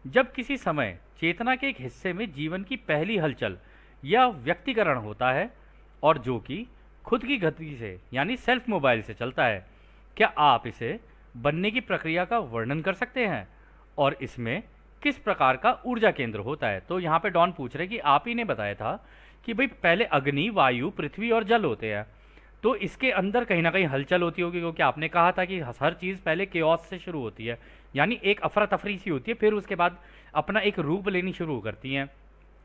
जब किसी समय चेतना के एक हिस्से में जीवन की पहली हलचल या व्यक्तिकरण होता है, और जो कि खुद की गति से यानी सेल्फ मोबाइल से चलता है, क्या आप इसे बनने की प्रक्रिया का वर्णन कर सकते हैं? और इसमें किस प्रकार का ऊर्जा केंद्र होता है? तो यहाँ पे डॉन पूछ रहे कि आप ही ने बताया था कि भाई पहले अग्नि, वायु, पृथ्वी और जल होते हैं, तो इसके अंदर कहीं ना कहीं हलचल होती होगी, क्योंकि आपने कहा था कि हर चीज़ पहले केओस से शुरू होती है, यानी एक अफरा तफरी सी होती है, फिर उसके बाद अपना एक रूप लेनी शुरू करती हैं,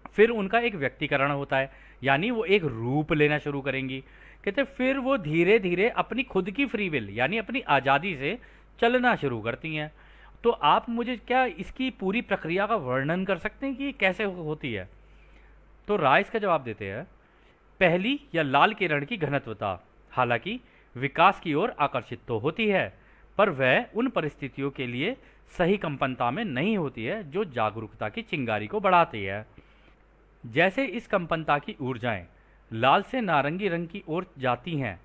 फिर उनका एक व्यक्तिकरण होता है, यानी वो एक रूप लेना शुरू करेंगी। कहते फिर वो धीरे धीरे अपनी खुद की फ्री विल यानी अपनी आज़ादी से चलना शुरू करती हैं। तो आप मुझे क्या इसकी पूरी प्रक्रिया का वर्णन कर सकते हैं कि कैसे होती है? तो राय इसका जवाब देते हैं, पहली या लाल किरण की घनत्वता हालांकि विकास की ओर आकर्षित तो होती है, पर वह उन परिस्थितियों के लिए सही कंपनता में नहीं होती है जो जागरूकता की चिंगारी को बढ़ाती है। जैसे इस कंपनता की ऊर्जाएं लाल से नारंगी रंग की ओर जाती हैं,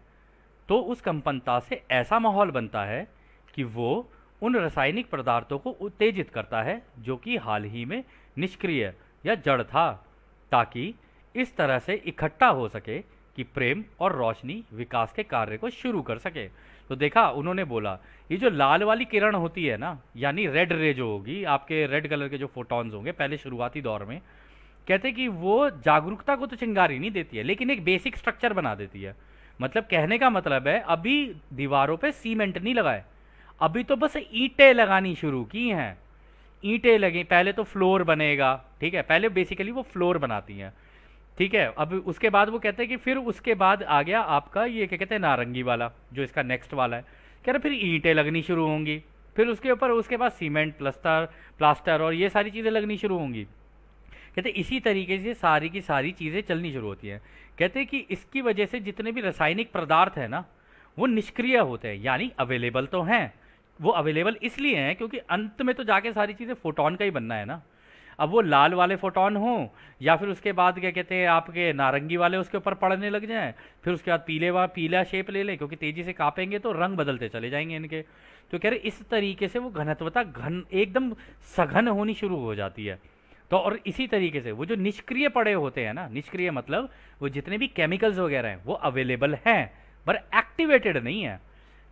तो उस कंपनता से ऐसा माहौल बनता है कि वो उन रासायनिक पदार्थों को उत्तेजित करता है जो कि हाल ही में निष्क्रिय या जड़ था, ताकि इस तरह से इकट्ठा हो सके कि प्रेम और रोशनी विकास के कार्य को शुरू कर सके। तो देखा उन्होंने बोला ये जो लाल वाली किरण होती है ना, यानी रेड रे जो होगी, आपके रेड कलर के जो फोटॉन्स होंगे पहले शुरुआती दौर में, कहते कि वो जागरूकता को तो चिंगारी नहीं देती है, लेकिन एक बेसिक स्ट्रक्चर बना देती है। मतलब कहने का मतलब है अभी दीवारों पे सीमेंट नहीं लगाए, अभी तो बस ईंटें लगानी शुरू की हैं। ईंटें लगी, पहले तो फ्लोर बनेगा, ठीक है, पहले बेसिकली वो फ्लोर बनाती हैं, ठीक है। अब उसके बाद वो कहते हैं कि फिर उसके बाद आ गया आपका ये क्या कहते हैं नारंगी वाला जो इसका नेक्स्ट वाला है, कह रहे फिर ईंटें लगनी शुरू होंगी, फिर उसके ऊपर उसके बाद सीमेंट प्लास्टर और ये सारी चीज़ें लगनी शुरू होंगी। कहते इसी तरीके से सारी की सारी चीज़ें चलनी शुरू होती हैं। कहते हैं कि इसकी वजह से जितने भी रासायनिक पदार्थ हैं ना वो निष्क्रिय होते हैं, यानी अवेलेबल तो हैं, वो अवेलेबल इसलिए हैं क्योंकि अंत में तो जाके सारी चीज़ें फोटॉन का ही बनना है ना। अब वो लाल वाले फोटॉन हो या फिर उसके बाद क्या कहते हैं आपके नारंगी वाले उसके ऊपर पड़ने लग जाएं, फिर उसके बाद पीला शेप ले लें, क्योंकि तेज़ी से कापेंगे तो रंग बदलते चले जाएंगे इनके। तो कह रहे इस तरीके से वो घनत्वता एकदम सघन होनी शुरू हो जाती है। तो और इसी तरीके से वो जो निष्क्रिय पड़े होते हैं ना, निष्क्रिय मतलब वो जितने भी केमिकल्स वगैरह हैं वो अवेलेबल हैं पर एक्टिवेटेड नहीं है।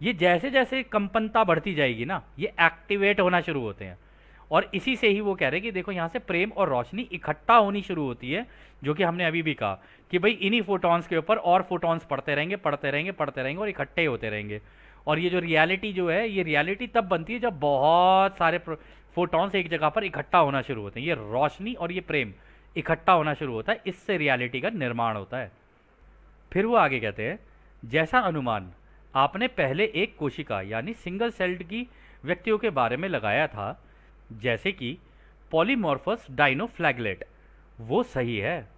ये जैसे जैसे कंपनता बढ़ती जाएगी ना ये एक्टिवेट होना शुरू होते हैं, और इसी से ही वो कह रहे हैं कि देखो यहाँ से प्रेम और रोशनी इकट्ठा होनी शुरू होती है, जो कि हमने अभी भी कहा कि भाई इन्हीं फोटॉन्स के ऊपर और फोटॉन्स पढ़ते रहेंगे पढ़ते रहेंगे पढ़ते रहेंगे और इकट्ठे होते रहेंगे। और ये जो रियलिटी जो है, ये रियलिटी तब बनती है जब बहुत सारे फोटॉन्स एक जगह पर इकट्ठा होना शुरू होते हैं। ये रोशनी और ये प्रेम इकट्ठा होना शुरू होता है, इससे रियलिटी का निर्माण होता है। फिर वो आगे कहते हैं, जैसा अनुमान आपने पहले एक कोशिका यानी सिंगल सेल्ड की व्यक्तियों के बारे में लगाया था, जैसे कि पॉलीमॉर्फस डाइनोफ्लैगलेट, वो सही है।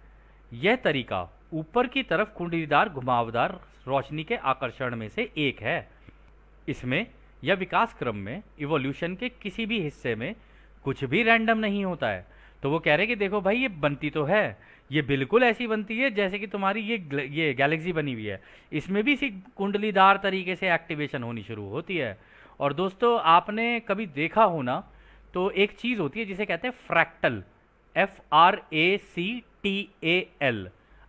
यह तरीका ऊपर की तरफ कुंडलीदार घुमावदार रोशनी के आकर्षण में से एक है। इसमें या विकास क्रम में इवोल्यूशन के किसी भी हिस्से में कुछ भी रैंडम नहीं होता है। तो वो कह रहे हैं कि देखो भाई, ये बनती तो है, ये बिल्कुल ऐसी बनती है जैसे कि तुम्हारी ये गैलेक्सी बनी हुई है, इसमें भी इसी कुंडलीदार तरीके से एक्टिवेशन होनी शुरू होती है। और दोस्तों, आपने कभी देखा हो ना, तो एक चीज़ होती है जिसे कहते हैं फ्रैक्टल, FRACTAL।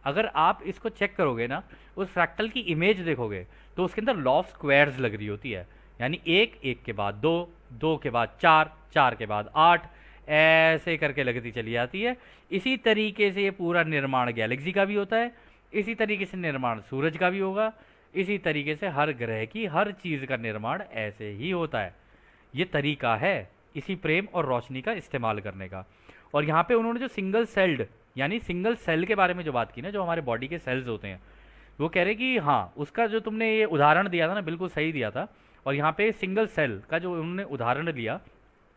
अगर आप इसको चेक करोगे ना, उस फ्रैक्टल की इमेज देखोगे तो उसके अंदर लॉ ऑफ स्क्वायर्स लग रही होती है, यानी एक, एक के बाद दो, दो के बाद चार, चार के बाद आठ, ऐसे करके लगती चली जाती है। इसी तरीके से ये पूरा निर्माण गैलेक्सी का भी होता है, इसी तरीके से निर्माण सूरज का भी होगा, इसी तरीके से हर ग्रह की हर चीज़ का निर्माण ऐसे ही होता है। ये तरीका है इसी प्रेम और रोशनी का इस्तेमाल करने का। और यहाँ पे उन्होंने जो सिंगल सेल्ड यानी सिंगल सेल के बारे में जो बात की ना, जो हमारे बॉडी के सेल्स होते हैं, वो कह रहे कि हाँ, उसका जो तुमने ये उदाहरण दिया था ना, बिल्कुल सही दिया था। और यहाँ पे सिंगल सेल का जो उन्होंने उदाहरण लिया,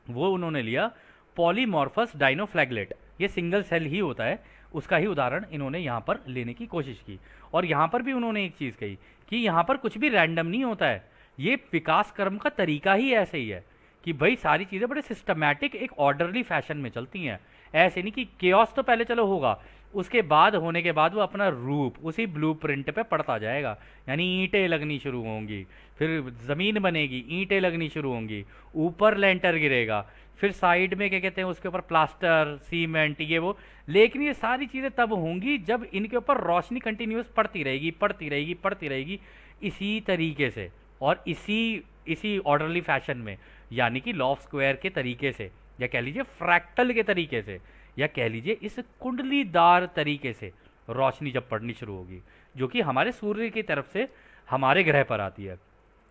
वो उन्होंने लिया पॉलीमॉर्फस डाइनोफ्लैगलेट। ये सिंगल सेल ही होता है, उसका ही उदाहरण इन्होंने यहाँ पर लेने की कोशिश की। और यहाँ पर भी उन्होंने एक चीज़ कही कि यहाँ पर कुछ भी रैंडम नहीं होता है, ये विकास क्रम का तरीका ही ऐसे ही है कि भाई सारी चीज़ें बड़े सिस्टमैटिक एक ऑर्डरली फैशन में चलती हैं। ऐसे नहीं कि केओस तो पहले चलो होगा, उसके बाद होने के बाद वो अपना रूप उसी ब्लूप्रिंट पे पड़ता जाएगा। यानी ईंटें लगनी शुरू होंगी, फिर ज़मीन बनेगी, ईंटें लगनी शुरू होंगी, ऊपर लेंटर गिरेगा, फिर साइड में क्या कहते हैं उसके ऊपर प्लास्टर, सीमेंट, ये वो। लेकिन ये सारी चीज़ें तब होंगी जब इनके ऊपर रोशनी कंटिन्यूस पड़ती रहेगी पड़ती रहेगी पड़ती रहेगी, इसी तरीके से और इसी इसी ऑर्डरली फैशन में, यानी कि लॉ ऑफ स्क्वायर के तरीके से, या कह लीजिए फ्रैक्टल के तरीके से, या कह लीजिए इस कुंडलीदार तरीके से रोशनी जब पड़नी शुरू होगी, जो कि हमारे सूर्य की तरफ से हमारे ग्रह पर आती है।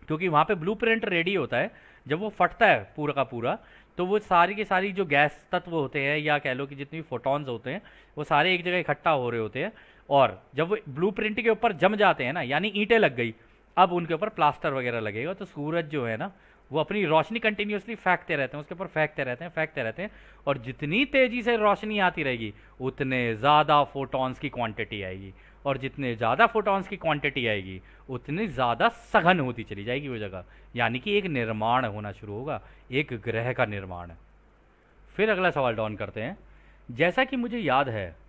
क्योंकि वहाँ पे ब्लूप्रिंट रेडी होता है, जब वो फटता है पूरा का पूरा, तो वो सारी की सारी जो गैस तत्व होते हैं, या कह लो कि जितने भी फोटॉन्स होते हैं, वो सारे एक जगह इकट्ठा हो रहे होते हैं। और जब वो ब्लूप्रिंट के ऊपर जम जाते हैं ना, यानी ईंटें लग गई, अब उनके ऊपर प्लास्टर वगैरह लगेगा, तो सूरज जो है ना, वो अपनी रोशनी कंटिन्यूसली फेंकते रहते हैं, उसके ऊपर फेंकते रहते हैं फेंकते रहते हैं। और जितनी तेज़ी से रोशनी आती रहेगी, उतने ज़्यादा फोटॉन्स की क्वांटिटी आएगी, और जितने ज़्यादा फोटॉन्स की क्वांटिटी आएगी, उतनी ज़्यादा सघन होती चली जाएगी वो जगह। यानी कि एक निर्माण होना शुरू होगा, एक ग्रह का निर्माण। फिर अगला सवाल डाउन करते हैं, जैसा कि मुझे याद है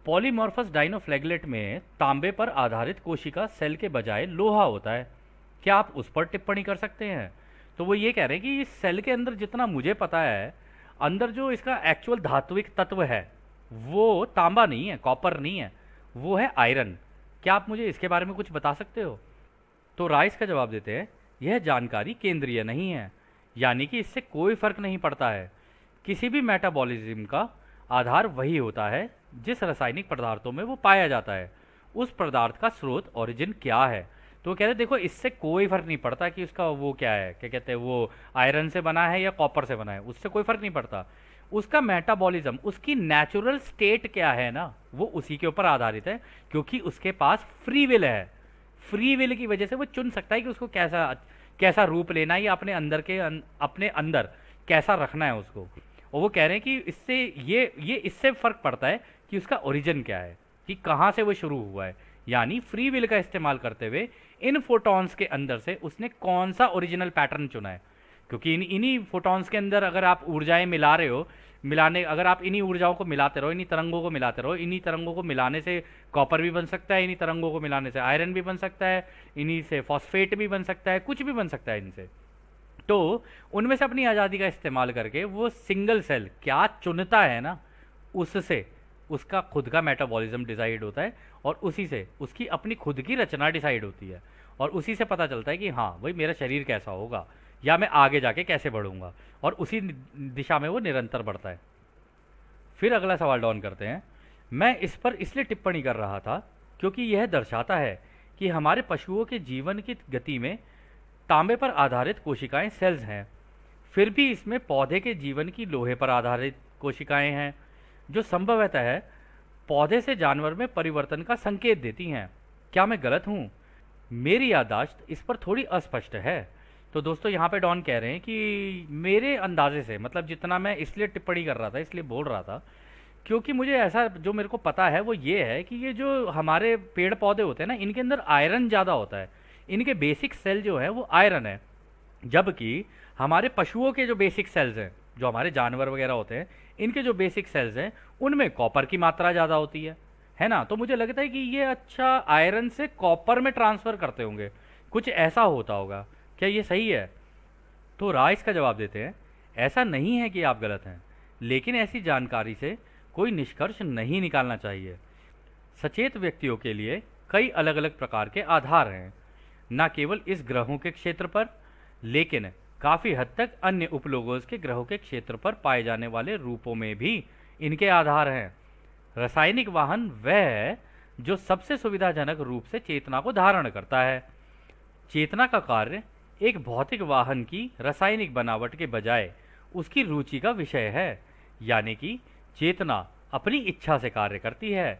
पॉलीमॉर्फस डाइनोफ्लैगलेट में तांबे पर आधारित कोशिका सेल के बजाय लोहा होता है, क्या आप उस पर टिप्पणी कर सकते हैं? तो वो ये कह रहे हैं कि इस सेल के अंदर जितना मुझे पता है, अंदर जो इसका एक्चुअल धात्विक तत्व है वो तांबा नहीं है, कॉपर नहीं है, वो है आयरन। क्या आप मुझे इसके बारे में कुछ बता सकते हो? तो राइस का जवाब देते हैं, यह जानकारी केंद्रीय नहीं है, यानी कि इससे कोई फर्क नहीं पड़ता है। किसी भी मेटाबॉलिज्म का आधार वही होता है जिस रासायनिक पदार्थों में वो पाया जाता है, उस पदार्थ का स्रोत ओरिजिन क्या है। तो कह रहे देखो, इससे कोई फर्क नहीं पड़ता कि उसका वो क्या है, क्या कहते हैं, वो आयरन से बना है या कॉपर से बना है, उससे कोई फर्क नहीं पड़ता। उसका मेटाबॉलिज्म, उसकी नेचुरल स्टेट क्या है ना, वो उसी के ऊपर आधारित है, क्योंकि उसके पास फ्री विल है। फ्री विल की वजह से वो चुन सकता है कि उसको कैसा कैसा रूप लेना है, या अपने अंदर अपने अंदर कैसा रखना है उसको। और वो कह रहे हैं कि इससे ये इससे फर्क पड़ता है कि उसका ओरिजिन क्या है, कि कहाँ से वो शुरू हुआ है। यानी फ्री विल का इस्तेमाल करते हुए इन फोटॉन्स के अंदर से उसने कौन सा ओरिजिनल पैटर्न चुना है। क्योंकि इन्हीं फोटॉन्स के अंदर अगर आप ऊर्जाएं मिला रहे हो, अगर आप इन्हीं ऊर्जाओं को मिलाते रहो, इन्हीं तरंगों को मिलाते रहो, इन्हीं तरंगों को मिलाने से कॉपर भी बन सकता है, इन्हीं तरंगों को मिलाने से आयरन भी बन सकता है, इन्हीं से फॉस्फेट भी बन सकता है, कुछ भी बन सकता है इनसे। तो उनमें से अपनी आज़ादी का इस्तेमाल करके वो सिंगल सेल क्या चुनता है ना, उससे उसका खुद का मेटाबॉलिज्म डिसाइड होता है, और उसी से उसकी अपनी खुद की रचना डिसाइड होती है, और उसी से पता चलता है कि हाँ भाई मेरा शरीर कैसा होगा, या मैं आगे जाके कैसे बढ़ूंगा, और उसी दिशा में वो निरंतर बढ़ता है। फिर अगला सवाल डॉन करते हैं, मैं इस पर इसलिए टिप्पणी कर रहा था क्योंकि यह दर्शाता है कि हमारे पशुओं के जीवन की गति में तांबे पर आधारित कोशिकाएं सेल्स हैं, फिर भी इसमें पौधे के जीवन की लोहे पर आधारित कोशिकाएं हैं, जो संभवतः है पौधे से जानवर में परिवर्तन का संकेत देती हैं। क्या मैं गलत हूँ? मेरी याददाश्त इस पर थोड़ी अस्पष्ट है। तो दोस्तों यहाँ पे डॉन कह रहे हैं कि मेरे अंदाजे से, मतलब जितना मैं इसलिए टिप्पणी कर रहा था, इसलिए बोल रहा था क्योंकि मुझे ऐसा जो मेरे को पता है वो ये है कि ये जो हमारे पेड़ पौधे होते हैं ना, इनके अंदर आयरन ज़्यादा होता है। इनके बेसिक सेल जो है वो आयरन है, जबकि हमारे पशुओं के जो बेसिक सेल्स हैं, जो हमारे जानवर वगैरह होते हैं, इनके जो बेसिक सेल्स हैं उनमें कॉपर की मात्रा ज़्यादा होती है ना। तो मुझे लगता है कि ये अच्छा आयरन से कॉपर में ट्रांसफ़र करते होंगे, कुछ ऐसा होता होगा। क्या ये सही है? तो राय इसका जवाब देते हैं, ऐसा नहीं है कि आप गलत हैं, लेकिन ऐसी जानकारी से कोई निष्कर्ष नहीं निकालना चाहिए। सचेत व्यक्तियों के लिए कई अलग अलग प्रकार के आधार हैं, न केवल इस ग्रहों के क्षेत्र पर, लेकिन काफ़ी हद तक अन्य उपलोगों के ग्रहों के क्षेत्र पर पाए जाने वाले रूपों में भी इनके आधार हैं। रासायनिक वाहन वह है जो सबसे सुविधाजनक रूप से चेतना को धारण करता है। चेतना का कार्य एक भौतिक वाहन की रासायनिक बनावट के बजाय उसकी रुचि का विषय है, यानी कि चेतना अपनी इच्छा से कार्य करती है,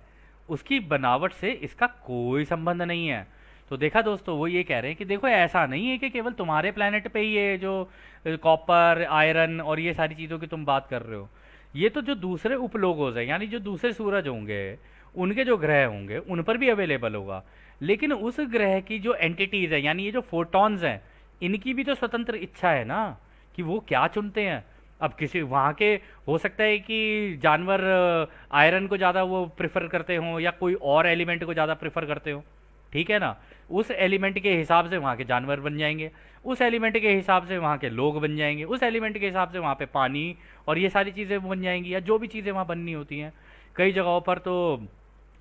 उसकी बनावट से इसका कोई संबंध नहीं है। तो देखा दोस्तों, वो ये कह रहे हैं कि देखो ऐसा नहीं है कि केवल तुम्हारे प्लेनेट पे ही ये जो कॉपर, आयरन और ये सारी चीज़ों की तुम बात कर रहे हो, ये तो जो दूसरे उपलोगों हैं, यानी जो दूसरे सूरज होंगे, उनके जो ग्रह होंगे उन पर भी अवेलेबल होगा। लेकिन उस ग्रह की जो एंटिटीज़ है, यानी ये जो फोटॉन्स हैं, इनकी भी तो स्वतंत्र इच्छा है ना कि वो क्या चुनते हैं। अब किसी वहाँ के हो सकता है कि जानवर आयरन को ज़्यादा वो प्रेफर करते हों या कोई और एलिमेंट को ज़्यादा प्रेफर करते हो, ठीक है ना। उस एलिमेंट के हिसाब से वहाँ के जानवर बन जाएंगे, उस एलिमेंट के हिसाब से वहाँ के लोग बन जाएंगे, उस एलिमेंट के हिसाब से वहाँ पे पानी और ये सारी चीज़ें बन जाएंगी, या जो भी चीज़ें वहाँ बननी होती हैं। कई जगहों पर तो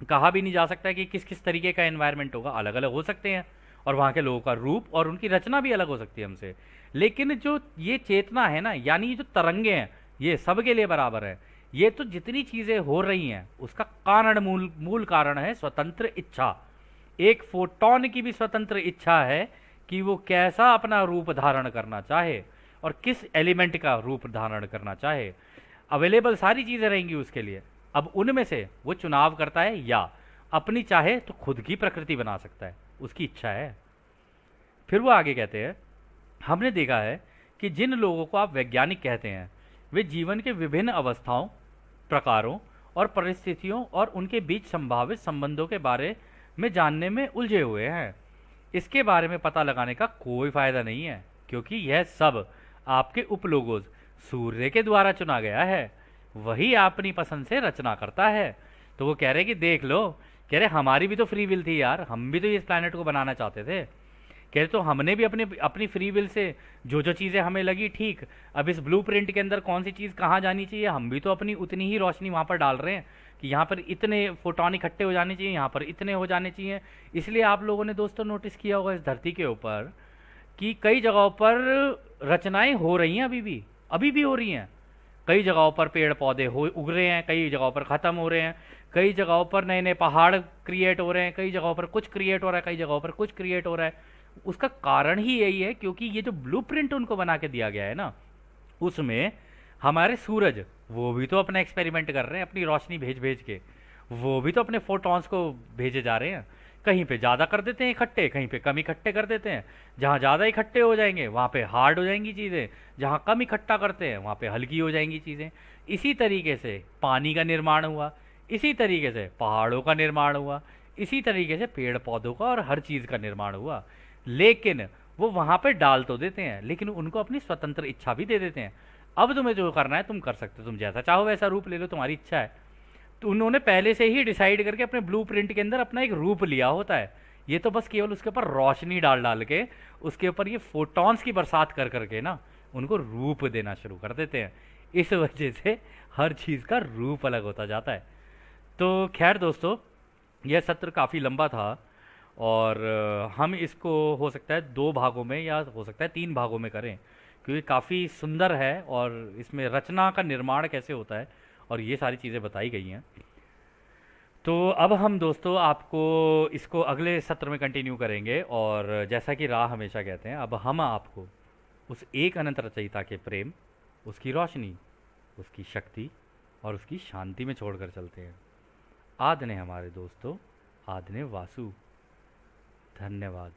कहा भी नहीं जा सकता कि किस किस तरीके का एनवायरनमेंट होगा, अलग अलग हो सकते हैं, और वहाँ के लोगों का रूप और उनकी रचना भी अलग हो सकती है हमसे। लेकिन जो ये चेतना है ना, यानी ये जो तरंगे हैं, ये सब के लिए बराबर है। ये तो जितनी चीज़ें हो रही हैं उसका कारण, मूल कारण है स्वतंत्र इच्छा। एक फोटोन की भी स्वतंत्र इच्छा है कि वो कैसा अपना रूप धारण करना चाहे और किस एलिमेंट का रूप धारण करना चाहे। अवेलेबल सारी चीज़ें रहेंगी उसके लिए, अब उनमें से वो चुनाव करता है या अपनी चाहे तो खुद की प्रकृति बना सकता है, उसकी इच्छा है। फिर वो आगे कहते हैं, हमने देखा है कि जिन लोगों को आप वैज्ञानिक कहते हैं वे जीवन के विभिन्न अवस्थाओं, प्रकारों और परिस्थितियों और उनके बीच संभावित संबंधों के बारे में जानने में उलझे हुए हैं। इसके बारे में पता लगाने का कोई फायदा नहीं है, क्योंकि यह सब आपके उपलोगों सूर्य के द्वारा चुना गया है, वही अपनी पसंद से रचना करता है। तो वो कह रहे कि देख लो, कह रहे हमारी भी तो फ्री विल थी यार, हम भी तो इस प्लैनेट को बनाना चाहते थे। कह रहे तो हमने भी अपनी अपनी फ्री विल से जो जो चीज़ें हमें लगी ठीक, अब इस ब्लूप्रिंट के अंदर कौन सी चीज़ कहाँ जानी चाहिए, हम भी तो अपनी उतनी ही रोशनी वहाँ पर डाल रहे हैं कि यहाँ पर इतने फोटोन इकट्ठे हो जाने चाहिए, यहाँ पर इतने हो जाने चाहिए। इसलिए आप लोगों ने दोस्तों नोटिस किया होगा इस धरती के ऊपर कि कई जगहों पर रचनाएं हो रही हैं, अभी भी हो रही हैं। कई जगहों पर पेड़ पौधे हो उग रहे हैं, कई जगहों पर ख़त्म हो रहे हैं, कई जगहों पर नए नए पहाड़ क्रिएट हो रहे हैं, कई जगहों पर कुछ क्रिएट हो रहा है, कई जगहों पर कुछ क्रिएट हो रहा है। उसका कारण ही यही है क्योंकि ये जो ब्लूप्रिंट उनको बना के दिया गया है ना, उसमें हमारे सूरज वो भी तो अपना एक्सपेरिमेंट कर रहे हैं, अपनी रोशनी भेज भेज के वो भी तो अपने फोटॉन्स को भेजे जा रहे हैं। कहीं पे ज़्यादा कर देते हैं इकट्ठे, कहीं पे कम इकट्ठे कर देते हैं। जहाँ ज़्यादा इकट्ठे हो जाएंगे वहाँ पे हार्ड हो जाएंगी चीज़ें, जहाँ कम इकट्ठा करते हैं वहाँ पे हल्की हो जाएंगी चीज़ें। इसी तरीके से पानी का निर्माण हुआ, इसी तरीके से पहाड़ों का निर्माण हुआ, इसी तरीके से पेड़ पौधों का और हर चीज़ का निर्माण हुआ। लेकिन वो वहाँ पे डाल तो देते हैं, लेकिन उनको अपनी स्वतंत्र इच्छा भी दे देते हैं। अब तुम्हें जो करना है तुम कर सकते हो, तुम जैसा चाहो वैसा रूप ले लो, तुम्हारी इच्छा है। तो उन्होंने पहले से ही डिसाइड करके अपने ब्लूप्रिंट के अंदर अपना एक रूप लिया होता है। ये तो बस केवल उसके ऊपर रोशनी डाल डाल के, उसके ऊपर ये फोटॉन्स की बरसात कर करके ना उनको रूप देना शुरू कर देते हैं। इस वजह से हर चीज़ का रूप अलग होता जाता है। तो खैर दोस्तों, यह सत्र काफ़ी लंबा था और हम इसको हो सकता है 2 भागों में या हो सकता है 3 भागों में करें, क्योंकि काफ़ी सुंदर है और इसमें रचना का निर्माण कैसे होता है और ये सारी चीज़ें बताई गई हैं। तो अब हम दोस्तों आपको इसको अगले सत्र में कंटिन्यू करेंगे, और जैसा कि राह हमेशा कहते हैं, अब हम आपको उस एक अनंत रचयिता के प्रेम, उसकी रोशनी, उसकी शक्ति और उसकी शांति में छोड़कर चलते हैं। आदने हमारे दोस्तों, आदने वासु। धन्यवाद।